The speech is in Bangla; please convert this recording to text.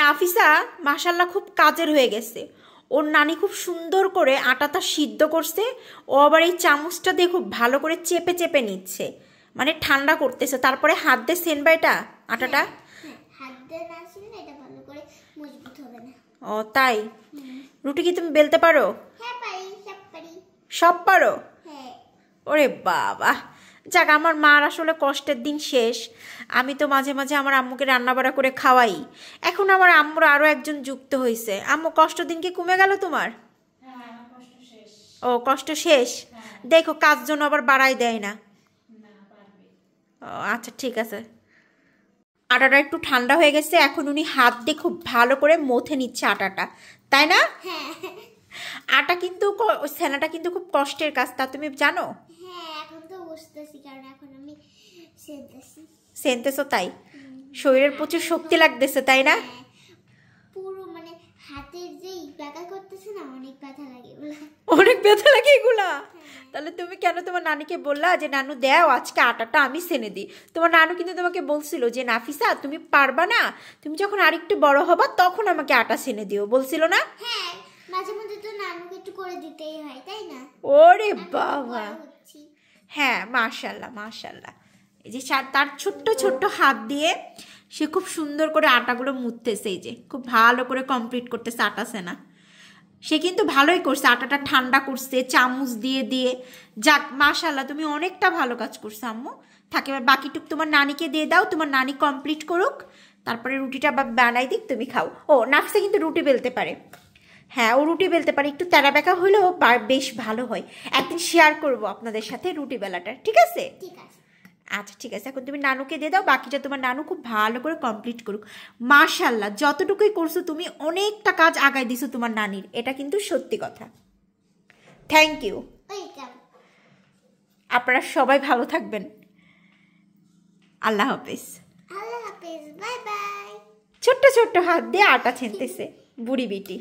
নাফিসা মাশাল্লাহ খুব কাজের হয়ে গেছে। ওর নানি খুব সুন্দর করে আটাটা সিদ্ধ করছে। ও আবার এই চামচটা দিয়ে খুব ভালো করে চেপে চেপে নিচ্ছে, মানে ঠান্ডা করতেছে, তারপরে হাত দিয়ে সেনবা এটা আটাটা। ও তাই? রুটি কি তুমি বেলতে পারো? সব পারো? ওরে বাবা, যাক আমার মার আসলে কষ্টের দিন শেষ। আমি তো মাঝে মাঝে আমার আম্মুকে রান্নাবাড়া করে খাওয়াই। এখন আমার আম্মুর আরও একজন যুক্ত হয়েছে। আম্মু কষ্ট দিন কি কমে গেল তোমার? ও কষ্ট শেষ। দেখো কাজ জন্য আবার বাড়াই দেয় না। ও আচ্ছা ঠিক আছে। আটাটা একটু ঠান্ডা হয়ে গেছে, এখন উনি হাত দিয়ে খুব ভালো করে মথে নিচ্ছে আটাটা, তাই না? আটা কিন্তু সেনাটা কিন্তু খুব কষ্টের কাজ, তা তুমি জানো? সেনতেছো তাই? শরীরের প্রচুর শক্তি লাগতেছে তাই না? পুরো মানে হাতের যে ব্যথা করতেছে না, অনেক ব্যথা লাগে। অনেক ব্যথা লাগে এগুলা? তাহলে তুমি কেন তোমার নানিকে বললা যে নানু দাও আজকে আটাটা আমি সেনে দিই? তোমার নানু কিন্তু তোমাকে বলছিল যে নাফিসা তুমি পারবা না, তুমি যখন আরেকটু বড় হবা তখন আমাকে আটা সেনে দিও, বলছিল না? হ্যাঁ, মাঝে মধ্যে তো নানুকে একটু করে দিতেই হয় তাই না? ওরে বাবা, হ্যাঁ মাশাল্লাহ মাশাল্লাহ। এই যে তার ছোট্ট ছোট্ট হাত দিয়ে সে খুব সুন্দর করে আটাগুলো মুছতেছে, এই যে খুব ভালো করে কমপ্লিট করতেছে আটা সেনা। সে কিন্তু ভালোই করছে, আটাটা ঠান্ডা করছে চামচ দিয়ে দিয়ে। যাক মাশাল্লাহ, তুমি অনেকটা ভালো কাজ করছো আম্মু। থাকে এবার বাকিটুক তোমার নানিকে দিয়ে দাও, তোমার নানি কমপ্লিট করুক, তারপরে রুটিটা বানাই দিক, তুমি খাও। ও নাফিসা কিন্তু রুটি বেলতে পারে। হ্যাঁ ও রুটি বেলতে পারে, একটু তেরা বেঁকা হলেও বেশ ভালো হয়। একদিন শেয়ার করব আপনাদের সাথে রুটি বেলাটা, ঠিক আছে? ঠিক আছে। আচ্ছা ঠিক আছে, এখন তুমি নানুকে দিয়ে দাও, বাকিটা তোমার নানু খুব ভালো করে কমপ্লিট করুক। মাশাল্লাহ যতটুকুই করছো তুমি অনেকটা কাজ আগায় দিছো তোমার নানির, এটা কিন্তু সত্যি কথা। Thank you. আপনারা সবাই ভালো থাকবেন। আল্লাহ হাফেজ। আল্লাহ হাফেজ, বাই বাই। ছোট্ট ছোট্ট হাত দিয়ে আটা ছেনতেছে বুড়ি বিটি।